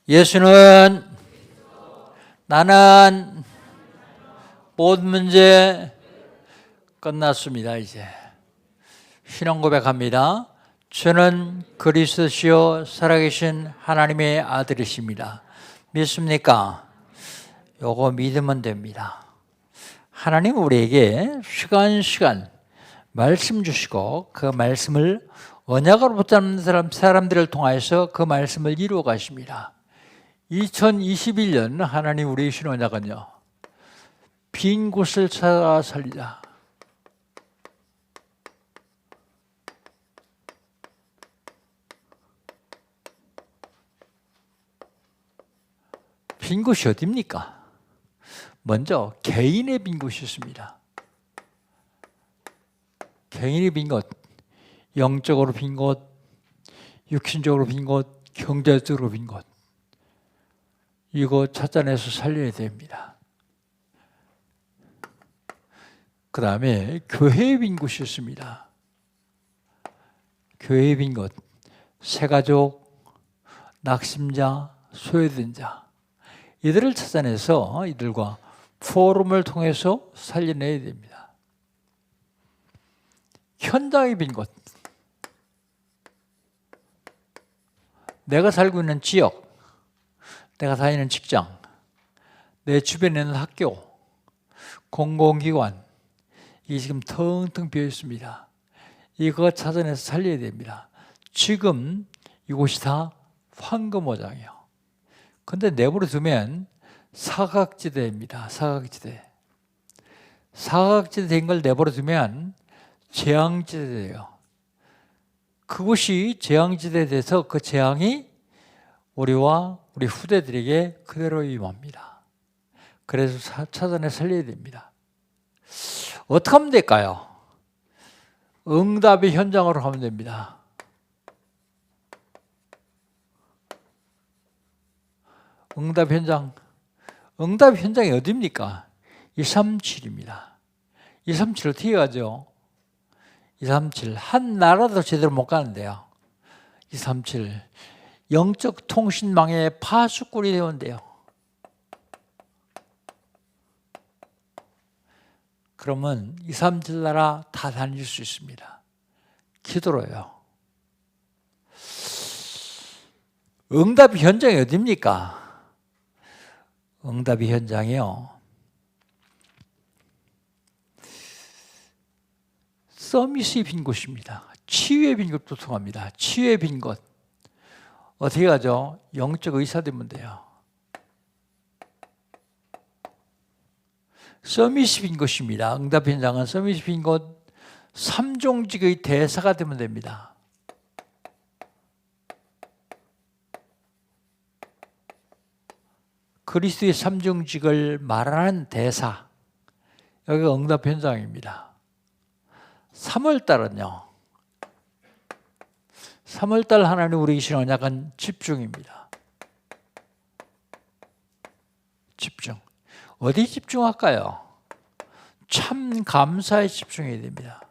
예수는 나는 모든 문제 끝났습니다. 이제 신앙 고백합니다. 저는 그리스도시요 살아계신 하나님의 아들이십니다. 믿습니까? 요거 믿으면 됩니다. 하나님 우리에게 시간 말씀 주시고 그 말씀을 언약으로 붙잡는 사람들을 통하여서 그 말씀을 이루어 가십니다. 2021년 하나님 우리의 신언약은요, 빈 곳을 찾아 살리라. 빈 곳이 어디입니까? 먼저 개인의 빈 곳이 있습니다. 개인의 빈 곳, 영적으로 빈 곳, 육신적으로 빈 곳, 경제적으로 빈 곳, 이거 찾아내서 살려야 됩니다. 그 다음에 교회의 빈 곳이 있습니다. 교회의 빈 곳, 새가족, 낙심자, 소외된 자, 이들을 찾아내서 이들과 포럼을 통해서 살려내야 됩니다. 현장의 빈 곳, 내가 살고 있는 지역, 내가 다니는 직장, 내 주변에 있는 학교, 공공기관, 이게 지금 텅텅 비어 있습니다. 이거 찾아내서 살려야 됩니다. 지금 이곳이 다 황금어장이에요. 근데 내버려 두면 사각지대입니다. 사각지대. 사각지대 된 걸 내버려 두면 재앙지대예요. 그곳이 재앙지대에 대해서 그 재앙이 우리와 우리 후대들에게 그대로 임합니다. 그래서 찾아내 살려야 됩니다. 어떻게 하면 될까요? 응답의 현장으로 가면 됩니다. 응답 현장이 어디입니까? 237입니다. 237 어떻게 가죠? 237 한 나라도 제대로 못 가는데요. 237 영적 통신망의 파수꾼이 되었는데요. 그러면 237 나라 다 다닐 수 있습니다. 기도로요. 응답 현장이 어디입니까? 응답의 현장이요, 서밋이 빈 곳입니다. 치유의 빈 곳도 통합니다. 치유의 빈 곳 어떻게 가죠? 영적 의사 되면 돼요. 서밋이 빈 곳입니다. 응답 현장은 서밋이 빈 곳, 삼종직의 대사가 되면 됩니다. 그리스도의 삼종직을 말하는 대사, 여기가 응답 현장입니다. 3월달은요, 3월달 하나님 우리 주신 언약은 집중입니다. 집중. 어디 집중할까요? 참 감사에 집중해야 됩니다.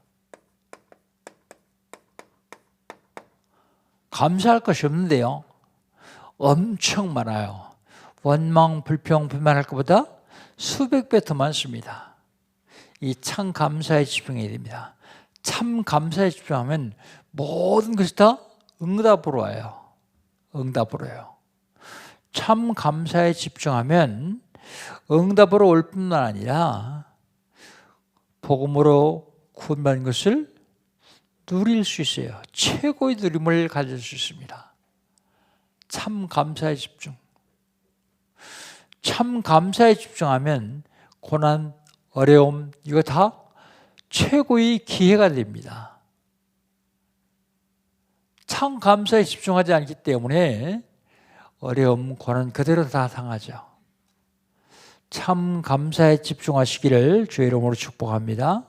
감사할 것이 없는데요, 엄청 많아요. 원망, 불평, 불만할 것보다 수백 배 더 많습니다. 이 참 감사에 집중해야 됩니다. 참 감사에 집중하면 모든 것이 다 응답으로 와요. 응답으로요. 참 감사에 집중하면 응답으로 올 뿐만 아니라 복음으로 구원받은 것을 누릴 수 있어요. 최고의 누림을 가질 수 있습니다. 참 감사에 집중. 참 감사에 집중하면 고난, 어려움, 이거 다 최고의 기회가 됩니다. 참 감사에 집중하지 않기 때문에 어려움, 고난 그대로 다 당하죠. 참 감사에 집중하시기를 주의 이름으로 축복합니다.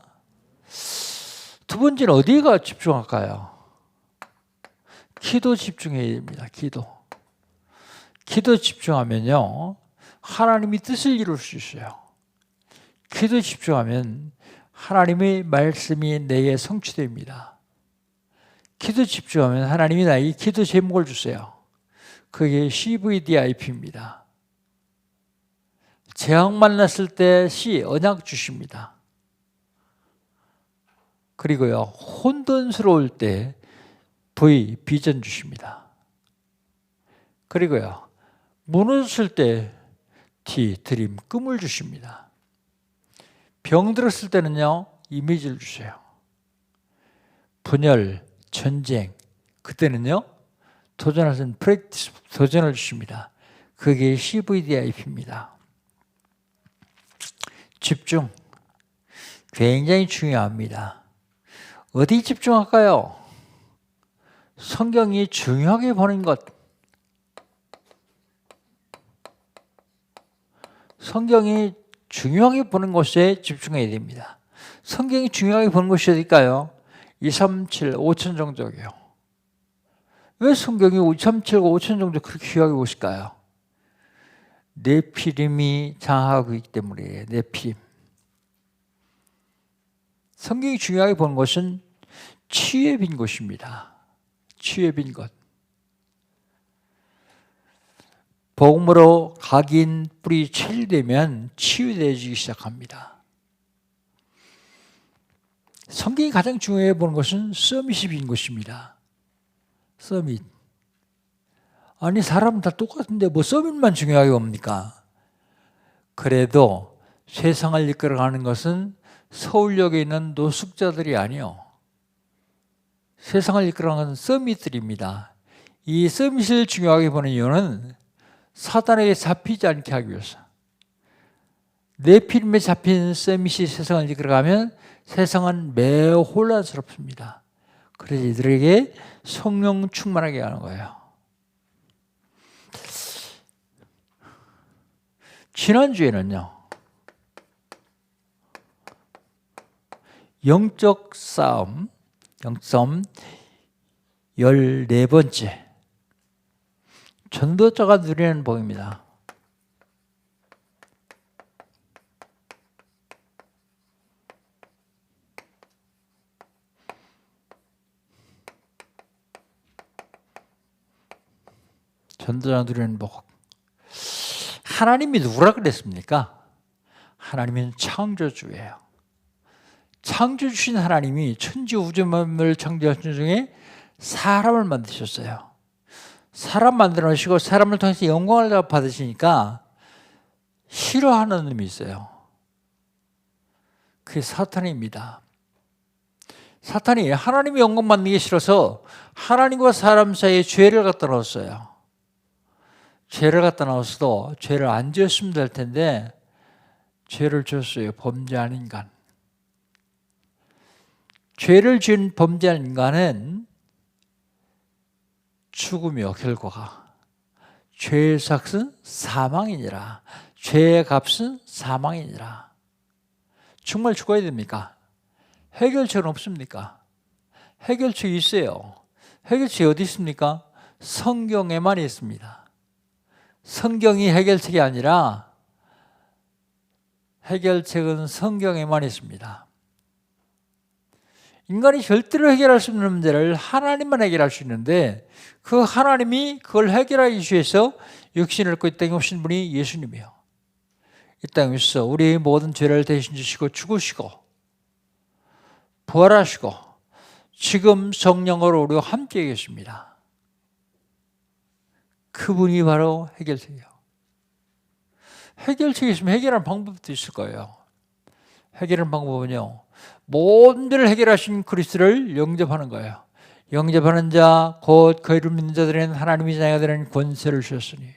두 번째는 어디가 집중할까요? 기도 집중해야 됩니다. 기도 집중하면요, 하나님이 뜻을 이룰 수 있어요. 기도 집중하면 하나님의 말씀이 내게 성취됩니다. 기도 집중하면 하나님이 나에게 기도 제목을 주세요. 그게 CVDIP입니다. 재앙 만났을 때 C, 언약 주십니다. 그리고요, 혼돈스러울 때 V, 비전 주십니다. 그리고요, 무너졌을 때 D, 드림, 꿈을 주십니다. 병 들었을 때는요, 이미지를 주세요. 분열, 전쟁, 그때는요, 도전할 때는 프랙티스, 도전을 주십니다. 그게 CVDIP입니다. 집중, 굉장히 중요합니다. 어디 집중할까요? 성경이 중요하게 보는 것, 성경이 중요하게 보는 곳에 집중해야 됩니다. 성경이 중요하게 보는 곳이 어딜까요? 2, 3, 7, 5천 종족이요. 왜 성경이 2, 3, 7, 5천 종족 그렇게 귀하게 보실까요? 네피림이 장하고 있기 때문이에요. 네피림. 성경이 중요하게 보는 것은 치유에 빈 곳입니다. 치유에 빈 곳. 복음으로 각인 뿌리 체질되면 치유되어지기 시작합니다. 성경이 가장 중요해 보는 것은 서밋이 빈 곳입니다. 서밋. 아니 사람은 다 똑같은데 뭐 서밋만 중요하게 봅니까? 그래도 세상을 이끌어가는 것은 서울역에 있는 노숙자들이 아니요. 세상을 이끌어가는 서밋들입니다. 이 서밋을 중요하게 보는 이유는 사단에게 잡히지 않게 하기 위해서. 네피림에 잡힌 서밋이 세상을 이끌어가면 세상은 매우 혼란스럽습니다. 그래서 이들에게 성령 충만하게 하는 거예요. 지난주에는요, 영적 싸움, 14번째 전도자가 누리는 복입니다. 전도자가 누리는 복. 하나님이 누구라 그랬습니까? 하나님은 창조주예요. 창조주신 하나님이 천지 우주만물을 창조하신 중에 사람을 만드셨어요. 사람 만들어 놓으시고 사람을 통해서 영광을 받으시니까 싫어하는 놈이 있어요. 그게 사탄입니다. 사탄이 하나님의 영광 받는 게 싫어서 하나님과 사람 사이에 죄를 갖다 넣었어요. 죄를 갖다 넣었어도 죄를 안 지었으면 될 텐데 죄를 지었어요. 범죄한 인간. 죄를 지은 범죄한 인간은 죽음이요, 결과가. 죄의 삭은 사망이니라. 죄의 값은 사망이니라. 정말 죽어야 됩니까? 해결책은 없습니까? 해결책이 있어요. 해결책이 어디 있습니까? 성경에만 있습니다. 성경이 해결책이 아니라 해결책은 성경에만 있습니다. 인간이 절대로 해결할 수 없는 문제를 하나님만 해결할 수 있는데 그 하나님이 그걸 해결하기 위해서 육신을 입고 이 땅에 오신 분이 예수님이에요. 이 땅에 오셔서 우리 모든 죄를 대신 지시고 죽으시고 부활하시고 지금 성령으로 우리와 함께 계십니다. 그분이 바로 해결책이에요. 해결책이 있으면 해결하는 방법도 있을 거예요. 해결하는 방법은요, 모든 일을 해결하신 그리스도를 영접하는 거예요. 영접하는 자, 곧 그 이름 믿는 자들은 하나님의 자녀가 되는 권세를 주셨으니.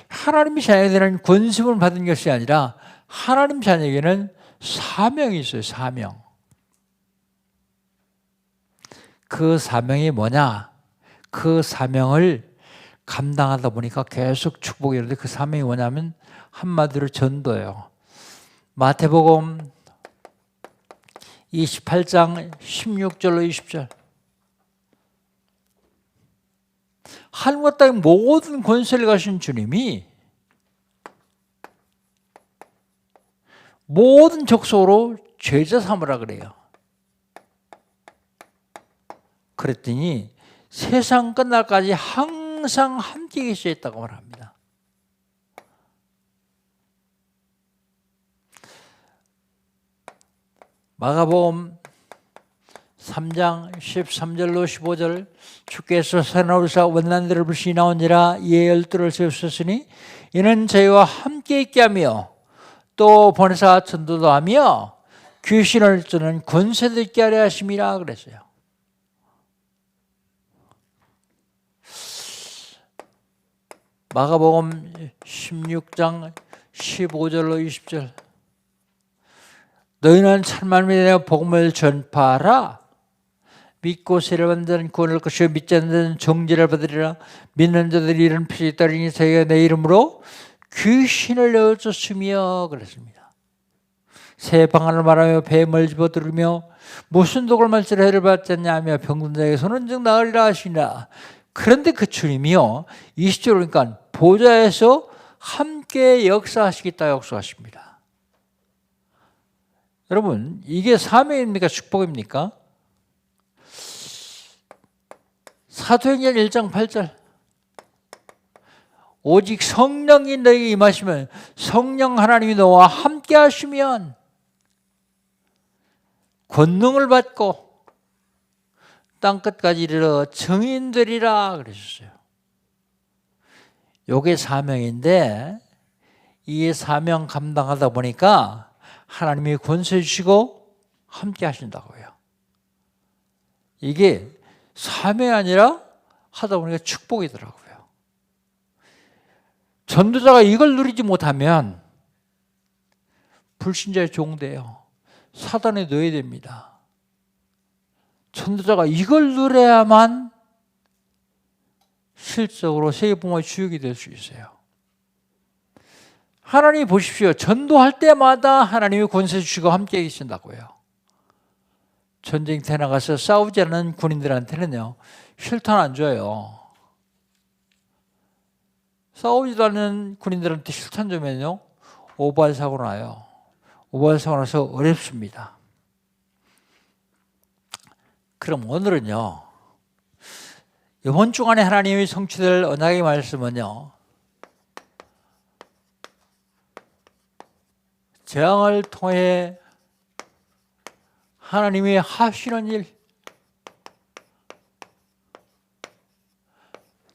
하나님의 자녀가 되는 권세를 받은 것이 아니라 하나님 자녀에게는 사명이 있어요. 사명. 그 사명이 뭐냐? 그 사명을 감당하다 보니까 계속 축복이 이르는데 그 사명이 뭐냐면 한마디로 전도예요. 마태복음 28장 16절로 20절. 하늘과 땅의 모든 권세를 가신 주님이 모든 족속으로 제자 삼으라 그래요. 그랬더니 세상 끝날까지 항상 함께 계셔 있다고 말합니다. 마가복음 3장 13절로 15절 주께서 선하오사 원난들을 불시 나온지라 이에 열두를 세우셨으니 이는 저희와 함께 있게 하며 또 보내사 전도도 하며 귀신을 쫓는 권세도 있게 하려 하심이라 그랬어요. 마가복음 16장 15절로 20절 너희는 천만 명에 복음을 전파하라. 믿고 세례 받는 구원을 얻을 것이요 믿지 않는 자는 정죄를 받으리라. 믿는 자들이 이런 표적이 따르니 저희가 내 이름으로 귀신을 내어쫓으며 그랬습니다. 새 방언을 말하며 뱀을 집어들으며 무슨 독을 말지라 해를 받지 않냐 하며 병든 자에게 손은 즉 나으리라 하시니라. 그런데 그 주님이요 20절 그러니까 보좌에서 함께 역사하시겠다 역사하십니다. 여러분 이게 사명입니까 축복입니까? 사도행전 1장 8절 오직 성령이 너에게 임하시면 성령 하나님이 너와 함께 하시면 권능을 받고 땅끝까지 이르러 증인 되리라 그러셨어요. 이게 사명인데 이 사명 감당하다 보니까 하나님이 권세 주시고 함께 하신다고요. 이게 사명이 아니라 하다 보니까 축복이더라고요. 전도자가 이걸 누리지 못하면 불신자의 종돼요. 사단에 넣어야 됩니다. 전도자가 이걸 누려야만 실적으로 세계복음의 주역이 될 수 있어요. 하나님 보십시오. 전도할 때마다 하나님이 권세 주시고 함께 계신다고요. 전쟁터에 나가서 싸우지 않는 군인들한테는요. 실탄 안 줘요. 싸우지도 않는 군인들한테 실탄 주면요. 오발 사고 나요. 오발 사고 나서 어렵습니다. 그럼 오늘은요. 이번 주간에 하나님이 성취될 언약의 말씀은요. 재앙을 통해 하나님이 하시는 일,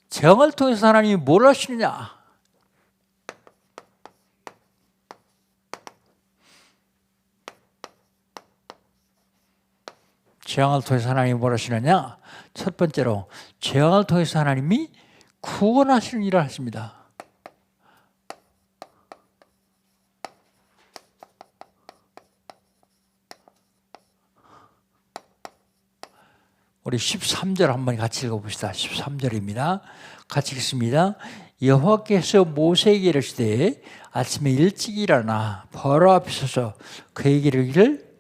재앙을 통해서 하나님이 뭘 하시느냐? 재앙을 통해서 하나님이 뭘 하시느냐? 첫 번째로 재앙을 통해서 하나님이 구원하시는 일을 하십니다. 우리 13절 한번 같이 읽어봅시다. 13절입니다. 같이 읽습니다. 여호와께서 모세에게 이르시되 아침에 일찍 일어나 바로 앞에 서서 그에게 이르기를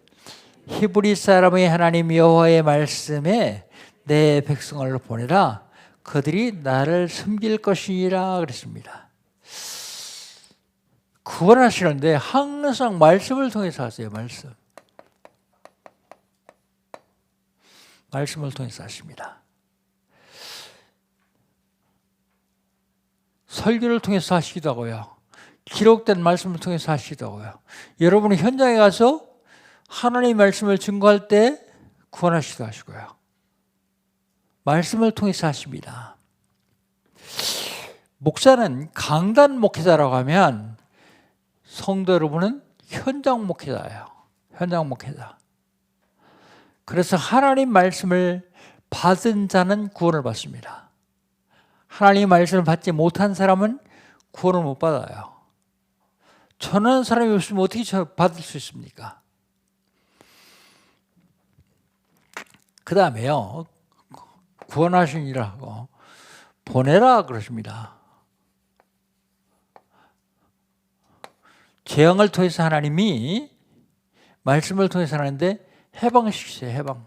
히브리 사람의 하나님 여호와의 말씀에 내 백성을 보내라. 그들이 나를 섬길 것이니라 그랬습니다. 구원하시는데 항상 말씀을 통해서 하세요. 말씀을 통해서 하십니다. 설교를 통해서 하시기도 하고요. 기록된 말씀을 통해서 하시기도 하고요. 여러분이 현장에 가서 하나님의 말씀을 증거할 때 구원하시기도 하시고요. 말씀을 통해서 하십니다. 목사는 강단 목회자라고 하면 성도 여러분은 현장 목회자예요. 현장 목회자. 그래서 하나님 말씀을 받은 자는 구원을 받습니다. 하나님 말씀을 받지 못한 사람은 구원을 못 받아요. 전하는 사람이 없으면 어떻게 받을 수 있습니까? 그 다음에요. 구원하신 일을 하고 보내라 그러십니다. 재앙을 통해서 하나님이 말씀을 통해서 하는데 해방시키세요. 해방.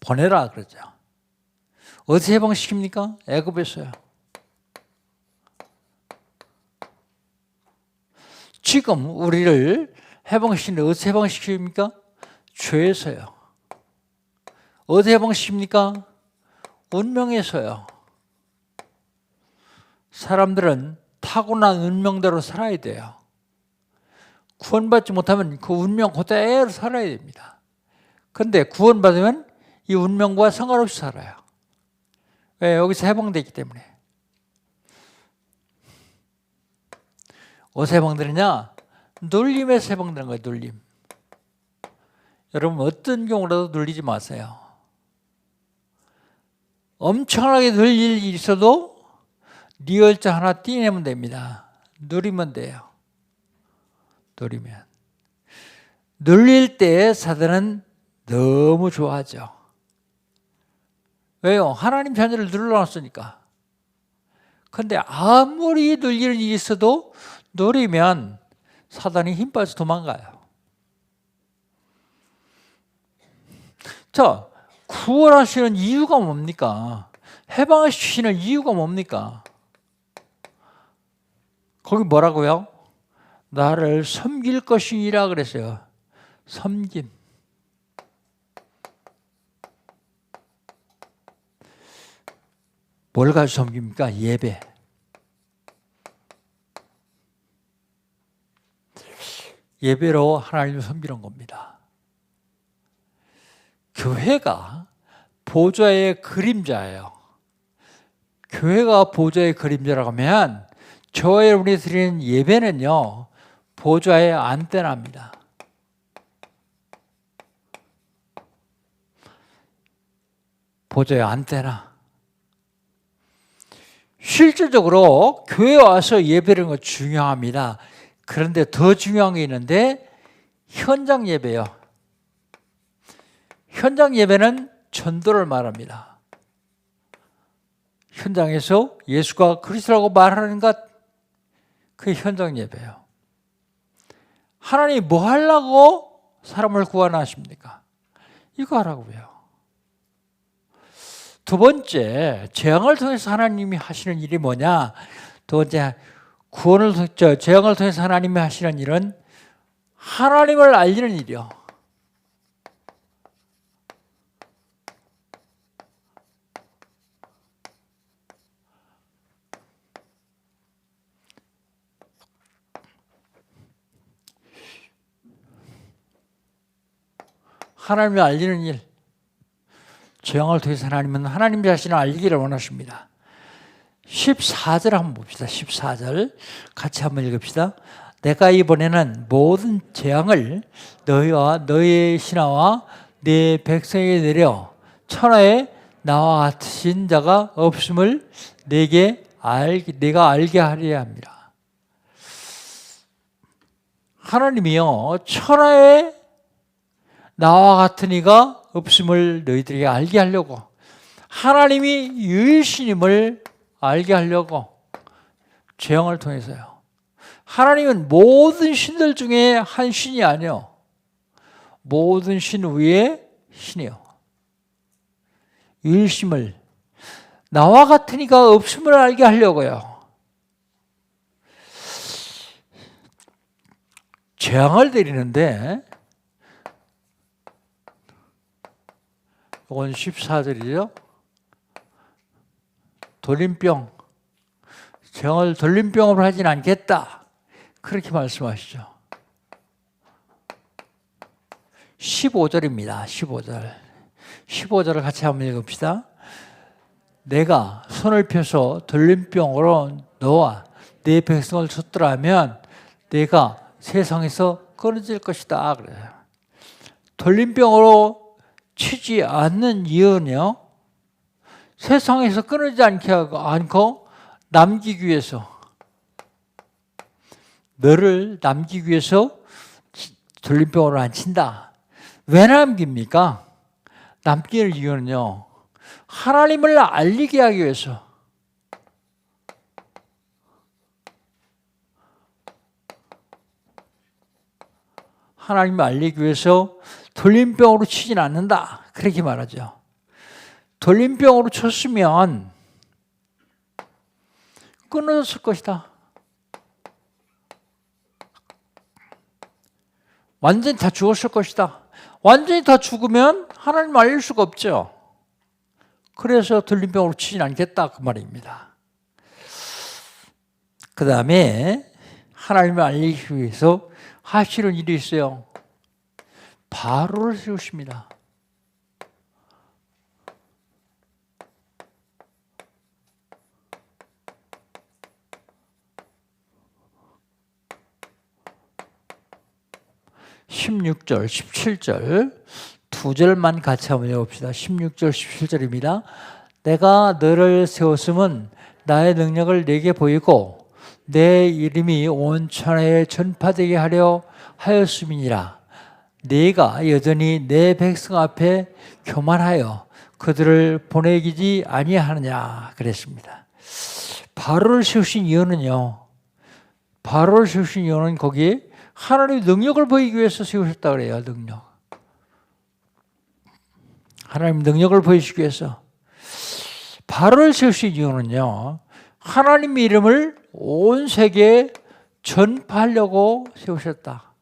보내라 그러죠. 어디서 해방시킵니까? 애굽에서요. 지금 우리를 해방시키는데 어디서 해방시킵니까? 죄에서요. 어디 해방시킵니까? 운명에서요. 사람들은 타고난 운명대로 살아야 돼요. 구원받지 못하면 그 운명 그대로 살아야 됩니다. 그런데 구원받으면 이 운명과 상관없이 살아요. 왜? 여기서 해방되기 때문에. 어디서 해방되느냐? 눌림에서 해방되는 거예요. 눌림. 여러분 어떤 경우라도 눌리지 마세요. 엄청나게 눌릴 일이 있어도 리얼자 하나 띄내면 됩니다. 누리면 돼요. 누리면. 눌릴 때 사단은 너무 좋아하죠. 왜요? 하나님 자녀를 눌러놨으니까. 그런데 아무리 눌리는 일이 있어도 누리면 사단이 힘 빠져 도망가요. 자, 구원하시는 이유가 뭡니까? 해방시키는 이유가 뭡니까? 거기 뭐라고요? 나를 섬길 것이니라 그랬어요. 섬김. 뭘 가지고 섬깁니까? 예배. 예배로 하나님을 섬기는 겁니다. 교회가 보좌의 그림자예요. 교회가 보좌의 그림자라고 하면 저와 여러분이 드리는 예배는요, 보좌의 안테나입니다. 보좌의 안테나. 실질적으로 교회에 와서 예배하는 건 중요합니다. 그런데 더 중요한 게 있는데 현장 예배요. 현장 예배는 전도를 말합니다. 현장에서 예수가 그리스도라고 말하는 것, 그게 현장 예배예요. 하나님이 뭐 하려고 사람을 구원하십니까? 이거 하라고요. 두 번째, 재앙을 통해서 하나님이 하시는 일이 뭐냐? 두 번째, 재앙을 통해서 하나님이 하시는 일은 하나님을 알리는 일이요. 하나님을 알리는 일. 재앙을 통해서 하나님은 하나님 자신을 알리기를 원하십니다. 14절 한번 봅시다. 14절 같이 한번 읽읍시다. 내가 이번에는 모든 재앙을 너희와 너희의 신하와 네 백성에게 내려 천하에 나와 같으신 자가 없음을 내가 알게 하려 합니다. 하나님이요, 천하에 나와 같은 이가 없음을 너희들에게 알게 하려고, 하나님이 유일신임을 알게 하려고 재앙을 통해서요. 하나님은 모든 신들 중에 한 신이 아니요, 모든 신 위에 신이요. 유일심을, 나와 같은 이가 없음을 알게 하려고요. 재앙을 내리는데, 이건 14절이죠. 돌림병, 재앙을 돌림병으로 하진 않겠다, 그렇게 말씀하시죠. 15절입니다. 15절을 같이 한번 읽읍시다. 내가 손을 펴서 돌림병으로 너와 네 백성을 쳤더라면 내가 세상에서 끊어질 것이다, 그래요. 돌림병으로 치지 않는 이유는요, 세상에서 끊어지지 않고 남기기 위해서, 너를 남기기 위해서 돌림병으로 안 친다. 왜 남깁니까? 남길 이유는요, 하나님을 알리게 하기 위해서. 하나님을 알리기 위해서 돌림병으로 치진 않는다, 그렇게 말하죠. 돌림병으로 쳤으면 끊어졌을 것이다. 완전히 다 죽었을 것이다. 완전히 다 죽으면 하나님 알릴 수가 없죠. 그래서 들림병으로 치진 않겠다 그 말입니다. 그 다음에 하나님을 알리기 위해서 하시는 일이 있어요. 바로를 세우십니다. (16절) (17절) 두 절만 같이 한번 읽어봅시다. 16절 17절입니다. 내가 너를 세웠음은 나의 능력을 네게 보이고 내 이름이 온 천하에 전파되게 하려 하였음이니라. 네가 여전히 내 백성 앞에 교만하여 그들을 보내기지 아니하느냐 그랬습니다. 바로를 세우신 이유는요. 바로를 세우신 이유는 거기에 하나님의 능력을 보이기 위해서 세우셨다 그래요. 능력. 하나님 능력을 보이시기 위해서. 바로를 세우신 이유는요. 하나님의 이름을 온 세계에 전파하려고 세우셨다.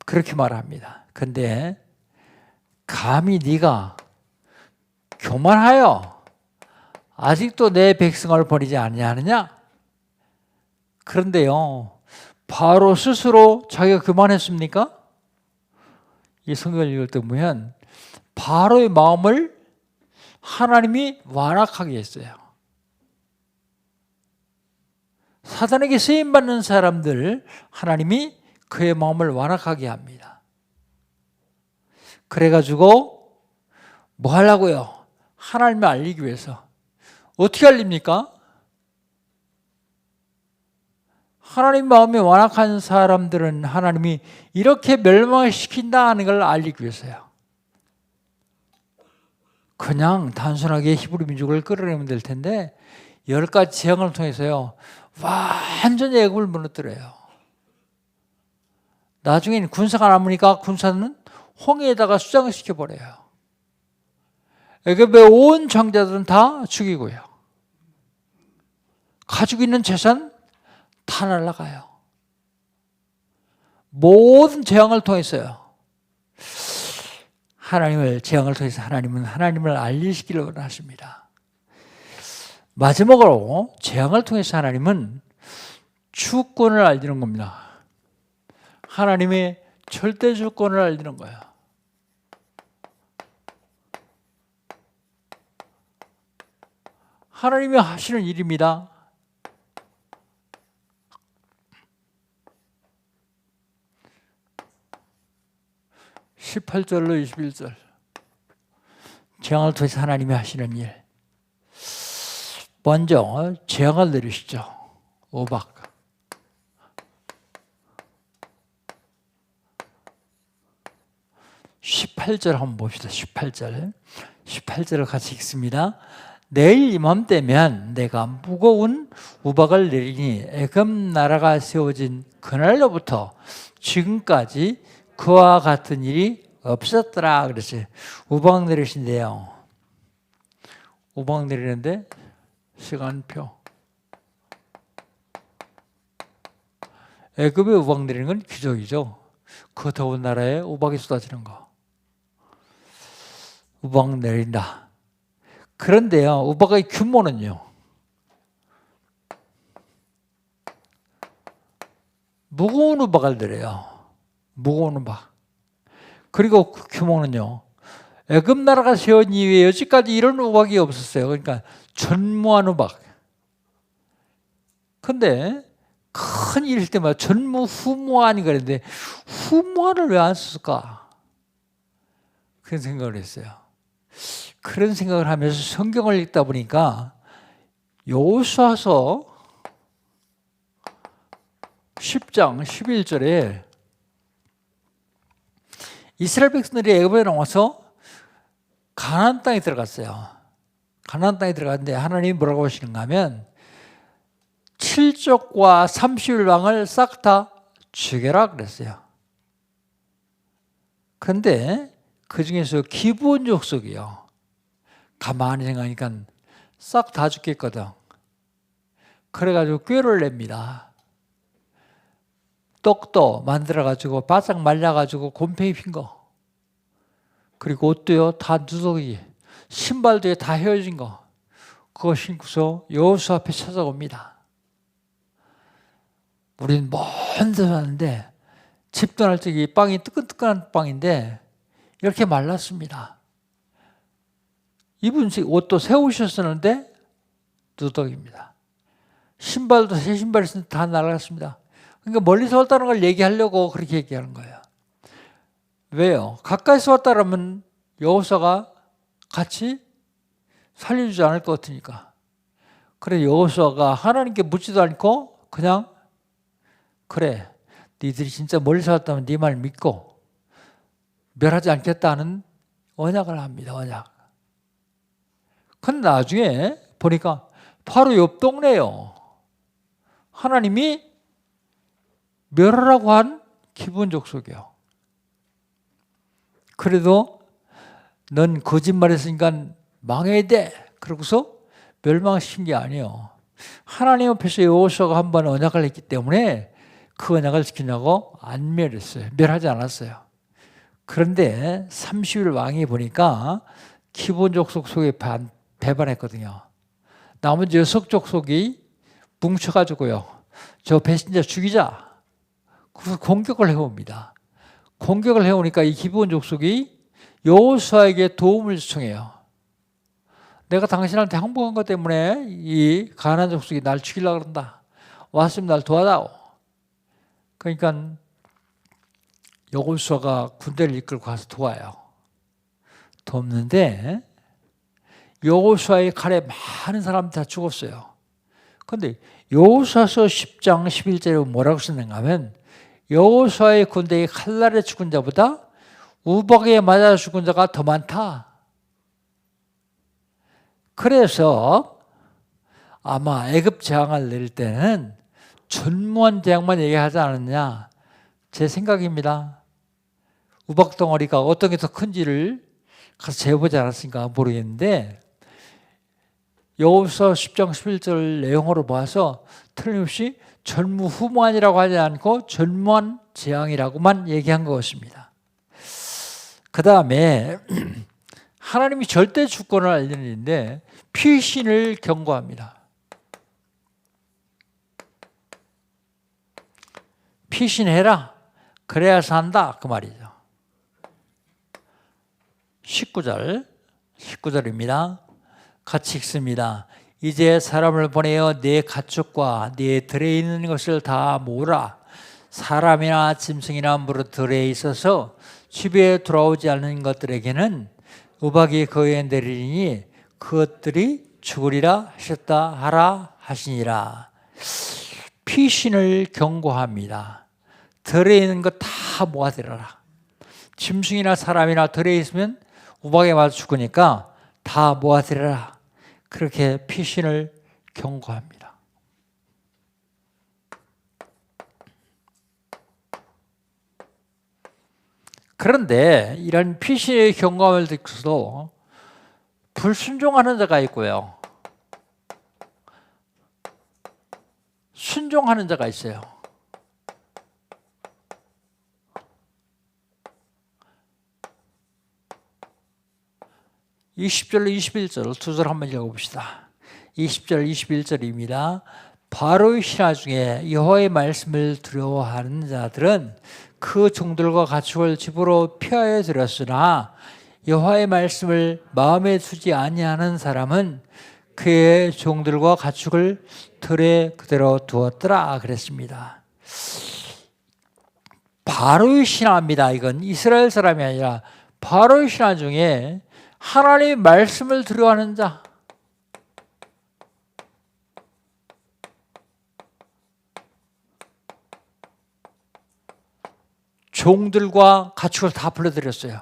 그렇게 말합니다. 근데 감히 네가 교만하여 아직도 내 백성을 버리지 아니하느냐? 그런데요. 바로 스스로 자기가 교만했습니까? 이 성경을 읽을 때 보면 바로의 마음을 하나님이 완악하게 했어요. 사단에게 쓰임받는 사람들 하나님이 그의 마음을 완악하게 합니다. 그래가지고 뭐 하려고요? 하나님을 알리기 위해서. 어떻게 알립니까? 하나님 마음이 완악한 사람들은 하나님이 이렇게 멸망시킨다 하는 걸 알리기 위해서요. 그냥 단순하게 히브리 민족을 끌어내면 될 텐데 10가지 재앙을 통해서요. 완전히 애굽을 무너뜨려요. 나중에는 군사가 남으니까 군사는 홍해에다가 수장을 시켜버려요. 애굽의 온 장자들은 다 죽이고요. 가지고 있는 재산 다 날아가요. 모든 재앙을 통해서요. 재앙을 통해서 하나님은 하나님을 알리시기를 원하십니다. 마지막으로 재앙을 통해서 하나님은 주권을 알리는 겁니다. 하나님의 절대 주권을 알리는 거예요. 하나님이 하시는 일입니다. 18절로 21절. 재앙을 통해서 하나님이 하시는 일. 먼저 재앙을 내리시죠. 오박. 18절 한번 봅시다. 18절을 같이 읽습니다. 내일 이맘때면 내가 무거운 우박을 내리니 애굽 나라가 세워진 그날로부터 지금까지 그와 같은 일이 없었더라 그랬어요. 우박 내리신대요. 우박 내리는데 시간표. 애굽에 우박 내리는 건 기적이죠. 그 더운 나라에 우박이 쏟아지는 거. 우박 내린다. 그런데요, 우박의 규모는요. 무거운 우박을 내려요. 무거운 우박. 그리고 그 규모는요. 애굽 나라가 세운 이후에 여지까지 이런 우박이 없었어요. 그러니까 전무한 우박. 근데 큰 일일 때마다 전무후무한이 그랬는데 후무한을 왜 안 썼을까? 그런 생각을 했어요. 그런 생각을 하면서 성경을 읽다 보니까 여호수아서 10장 11절에 이스라엘 백성들이 애굽에 나와서 가나안 땅에 들어갔어요. 가나안 땅에 들어갔는데 하나님이 뭐라고 하시는가 하면 7족과 30일왕을 싹 다 죽여라 그랬어요. 그런데 그 중에서 기브온 족속이요. 가만히 생각하니까 싹 다 죽겠거든. 그래가지고 꾀를 냅니다. 떡도 만들어가지고 바싹 말려가지고 곰팡이 핀 거, 그리고 옷도요 다 누더기, 신발도 다 헤어진 거, 그거 신고서 여호수아 앞에 찾아옵니다. 우리는 먼 데서 왔는데 집 떠날 적이 빵이 뜨끈뜨끈한 빵인데 이렇게 말랐습니다. 입은 옷도 새 옷이었었는데 누더기입니다. 신발도 새 신발이었는데 다 날아갔습니다. 그러니까 멀리서 왔다는 걸 얘기하려고 그렇게 얘기하는 거예요. 왜요? 가까이서 왔다라면 여호수아가 같이 살려주지 않을 것 같으니까. 그래 여호수아가 하나님께 묻지도 않고 그냥 그래 니들이 진짜 멀리서 왔다면 네 말 믿고 멸하지 않겠다는 언약을 합니다. 언약. 근데 나중에 보니까 바로 옆 동네요. 하나님이 멸하라고 한 기브온 족속이요. 그래도 넌 거짓말했으니까 망해야 돼. 그러고서 멸망시킨 게 아니에요. 하나님 앞에서 여호수아가 한 번 언약을 했기 때문에 그 언약을 지키려고 안 멸했어요. 멸하지 않았어요. 그런데 30일 왕이 보니까 기브온 족속 속에 배반했거든요. 나머지 6족속이 뭉쳐가지고요. 저 배신자 죽이자. 그래서 공격을 해옵니다. 공격을 해오니까 이 기브온 족속이 여호수아에게 도움을 요청해요. 내가 당신한테 항복한 것 때문에 이 가나안 족속이 날 죽이려고 그런다. 왔으면 날 도와다오. 그러니까 여호수아가 군대를 이끌고 가서 도와요. 돕는데 여호수아의 칼에 많은 사람이 다 죽었어요. 그런데 여호수아서 10장 11절에 뭐라고 쓰는가 하면 여호수아의 군대의 칼날에 죽은 자보다 우박에 맞아 죽은 자가 더 많다. 그래서 아마 애굽 재앙을 내릴 때는 전무한 재앙만 얘기하지 않았냐, 제 생각입니다. 우박 덩어리가 어떤 게 더 큰지를 가서 재보지 않았으니까 모르겠는데 여호수아 10장 11절 내용으로 봐서 틀림없이 전무후무한이라고 하지 않고 전무한 재앙이라고만 얘기한 것 같습니다. 그 다음에 하나님이 절대 주권을 알리는데 피신을 경고합니다. 피신해라. 그래야 산다. 그 말이죠. 19절입니다. 같이 읽습니다. 이제 사람을 보내어 네 가축과 네 들에 있는 것을 다 모으라. 사람이나 짐승이나 무릇 들에 있어서 집에 돌아오지 않는 것들에게는 우박이 거기에 내리니 그것들이 죽으리라 하셨다 하라 하시니라. 피신을 경고합니다. 들에 있는 것 다 모아들어라. 짐승이나 사람이나 들에 있으면 우박에 맞아 죽으니까 다 모아들어라. 그렇게 피신을 경고합니다. 그런데 이런 피신의 경고함을 듣고도 불순종하는 자가 있고요. 순종하는 자가 있어요. (20절로 21절) 두 절 한번 읽어봅시다. 20절 21절입니다. 바로의 신하 중에 여호와의 말씀을 두려워하는 자들은 그 종들과 가축을 집으로 피하여 들였으나 여호와의 말씀을 마음에 두지 아니하는 사람은 그의 종들과 가축을 들에 그대로 두었더라 그랬습니다. 바로의 신하입니다. 이건 이스라엘 사람이 아니라 바로의 신하 중에 하나님의 말씀을 두려워하는 자, 종들과 가축을 다 불러들였어요.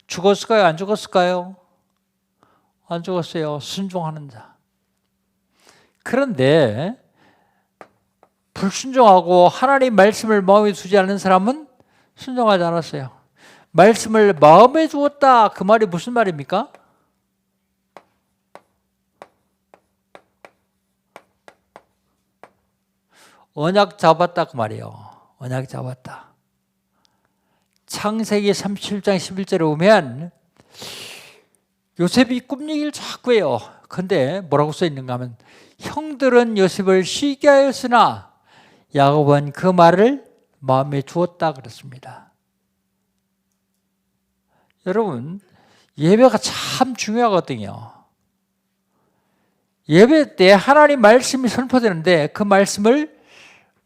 죽었을까요? 안 죽었을까요? 안 죽었어요. 순종하는 자. 그런데 불순종하고 하나님 말씀을 마음에 두지 않는 사람은 순종하지 않았어요. 말씀을 마음에 두었다. 그 말이 무슨 말입니까? 언약 잡았다 그 말이에요. 언약 잡았다. 창세기 37장 11절에 보면 요셉이 꿈 얘기를 자꾸 해요. 근데 뭐라고 써 있는가 하면 형들은 요셉을 시기하였으나 야곱은 그 말을 마음에 주었다 그랬습니다. 여러분, 예배가 참 중요하거든요. 예배 때 하나님 말씀이 선포되는데 그 말씀을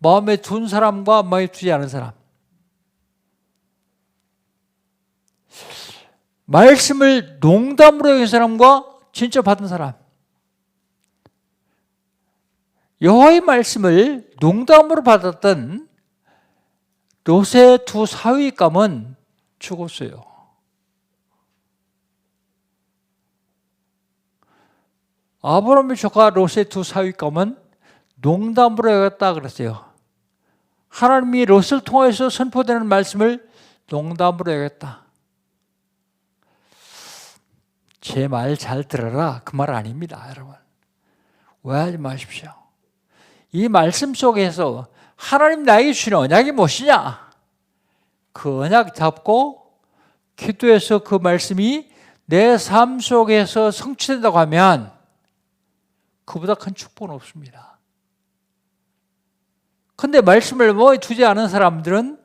마음에 둔 사람과 마음에 두지 않은 사람, 말씀을 농담으로 여긴 사람과 진짜 받은 사람, 여호와의 말씀을 농담으로 받았던 롯의 두 사위감은 죽었어요. 아브라함의 조카 롯의 두 사위감은 농담으로 여겼다 그랬어요. 하나님이 롯을 통해서 선포되는 말씀을 농담으로 여겼다. 제 말 잘 들어라 그 말 아닙니다, 여러분. 오해하지 마십시오. 이 말씀 속에서 하나님 나에게 주신 언약이 무엇이냐? 그 언약 잡고 기도해서 그 말씀이 내 삶 속에서 성취된다고 하면 그보다 큰 축복은 없습니다. 그런데 말씀을 마음에 두지 않은 사람들은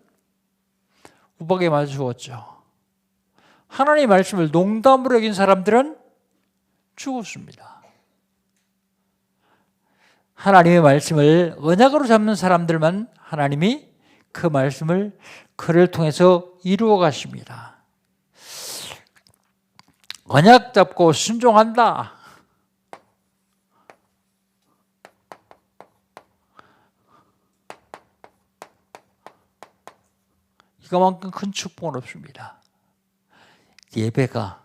우박에 맞아 죽었죠. 하나님의 말씀을 농담으로 여긴 사람들은 죽었습니다. 하나님의 말씀을 언약으로 잡는 사람들만 하나님이 그 말씀을 그를 통해서 이루어 가십니다. 언약 잡고 순종한다. 이거만큼 큰 축복은 없습니다. 예배가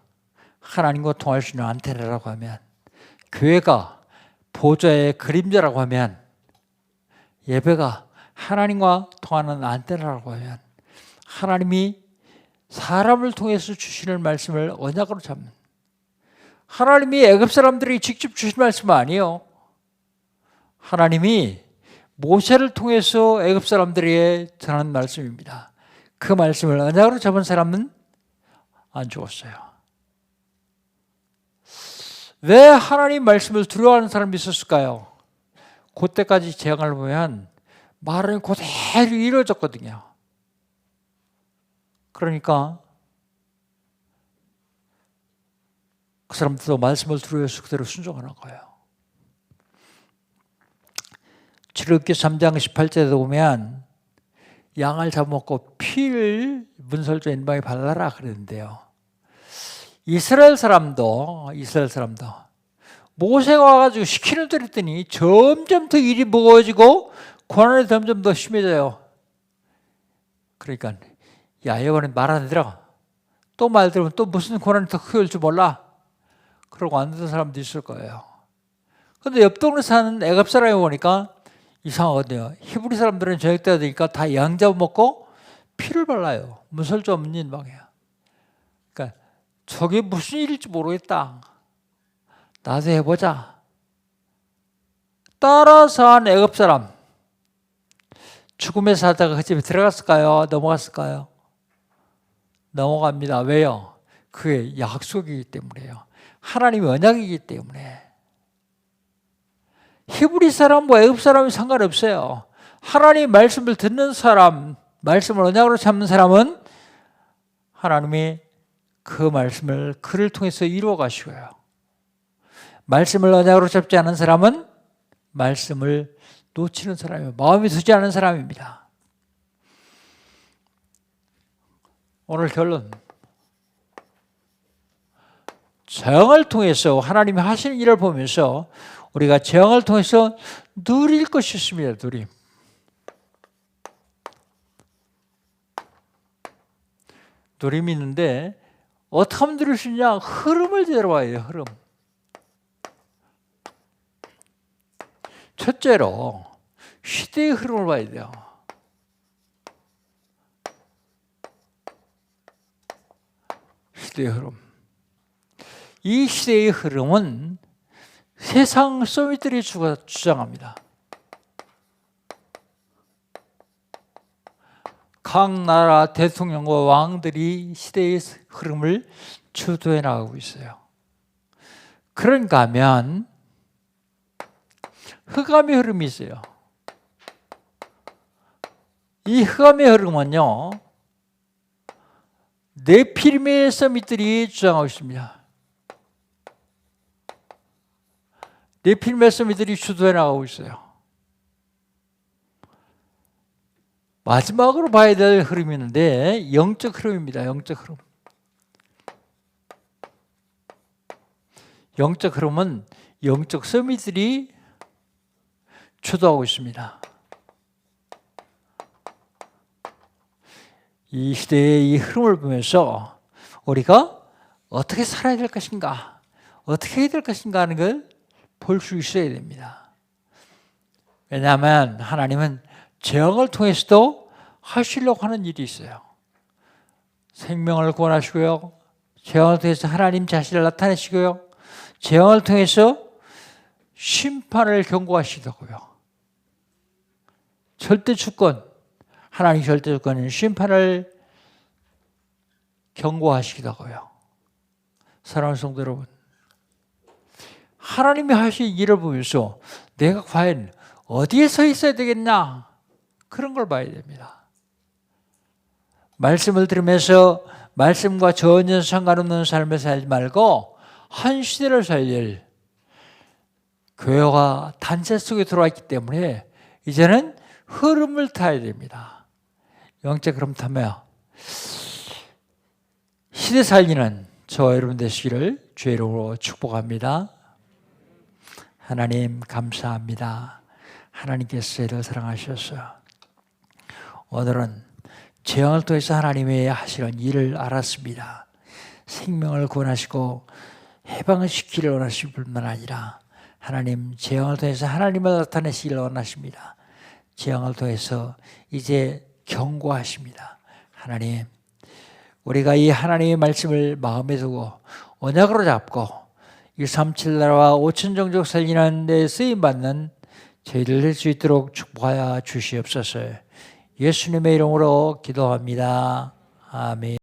하나님과 통할 수 있는 안테나라고 하면, 교회가 보좌의 그림자라고 하면, 예배가 하나님과 통하는 안테나라고 하면, 하나님이 사람을 통해서 주시는 말씀을 언약으로 잡는, 하나님이 애굽 사람들이 직접 주신 말씀은 아니에요. 하나님이 모세를 통해서 애굽 사람들에게 전하는 말씀입니다. 그 말씀을 언약으로 잡은 사람은 안 죽었어요. 왜 하나님 말씀을 두려워하는 사람이 있었을까요? 그때까지 재앙을 보면 말은 그대로 이루어졌거든요. 그러니까 그 사람들도 말씀을 두려워해서 그대로 순종하는 거예요. 출애굽기 3장 18절에도 보면 양을 잡아먹고 피를 문설주 인방에 발라라 그랬는데요. 이스라엘 사람도 모세가 와가지고 시키는 대로 했더니 점점 더 일이 무거워지고 고난이 점점 더 심해져요. 그러니까 야, 이번엔 말 안 들어. 또 말 들으면 또 무슨 고난이 더 크게 올 줄 몰라. 그러고 안 듣는 사람도 있을 거예요. 그런데 옆 동네 사는 애굽 사람이 보니까 이상하거든요. 히브리 사람들은 저녁 때가 되니까 다 양 잡아먹고 피를 발라요. 문설주 없는 인방이야. 그러니까 저게 무슨 일일지 모르겠다. 나도 해보자. 따라서 한 애굽 사람, 죽음의 사자가 그 집에 들어갔을까요? 넘어갔을까요? 넘어갑니다. 왜요? 그게 약속이기 때문에요. 하나님의 언약이기 때문에. 히브리 사람과 애굽 사람이 상관없어요. 하나님의 말씀을 듣는 사람, 말씀을 언약으로 잡는 사람은 하나님이 그 말씀을 그를 통해서 이루어 가시고요. 말씀을 언약으로 잡지 않은 사람은 말씀을 놓치는 사람이에요. 마음에 두지 않은 사람입니다. 오늘 결론. 재앙을 통해서 하나님이 하시는 일을 보면서 우리가 재앙을 통해서 누릴 것이 있습니다. 누림이 있는데 어떻게 하면 누릴 수 있냐? 흐름을 제대로 봐야 돼요. 흐름. 첫째로 시대의 흐름을 봐야 돼요. 시대의 흐름. 이 시대의 흐름은 세상 서밋들이 주장합니다. 각 나라 대통령과 왕들이 시대의 흐름을 주도해 나가고 있어요. 그런가 하면 흑암의 흐름이 있어요. 이 흑암의 흐름은요, 네피림의 서밋들이 주장하고 있습니다. 네피림의 서밋들이 주도해 나가고 있어요. 마지막으로 봐야 될 흐름이 있는데 영적 흐름입니다. 영적 흐름. 영적 흐름은 영적 서밋들이 주도하고 있습니다. 이 시대의 이 흐름을 보면서 우리가 어떻게 살아야 될 것인가, 어떻게 해야 될 것인가 하는 걸 볼 수 있어야 됩니다. 왜냐하면 하나님은 재앙을 통해서도 하시려고 하는 일이 있어요. 생명을 구원하시고요, 재앙을 통해서 하나님 자신을 나타내시고요, 재앙을 통해서 심판을 경고하시더고요. 절대 주권, 하나님 절대 주권은 심판을 경고하시기도 하고요. 사랑하는 성도 여러분, 하나님이 하신 일을 보면서 내가 과연 어디에 서 있어야 되겠나, 그런 걸 봐야 됩니다. 말씀을 들으면서 말씀과 전혀 상관없는 삶을 살지 말고 한 시대를 살릴 교회가 단체 속에 들어와 있기 때문에 이제는 흐름을 타야 됩니다. 영적 흐름 타며 시대 살리는 저와 여러분 되시기를 주의 이름으로 축복합니다. 하나님 감사합니다. 하나님께서 저희를 사랑하셔서 오늘은 재앙을 통해서 하나님이 하시는 일을 알았습니다. 생명을 구원하시고 해방을 시키기를 원하실 뿐만 아니라 하나님 재앙을 통해서 하나님을 나타내시기를 원하십니다. 재앙을 통해서 이제 경고하십니다. 하나님, 우리가 이 하나님의 말씀을 마음에 두고 언약으로 잡고 137나라와 5천 종족 살리는 데 쓰임받는 저희들 될 수 있도록 축복하여 주시옵소서. 예수님의 이름으로 기도합니다. 아멘.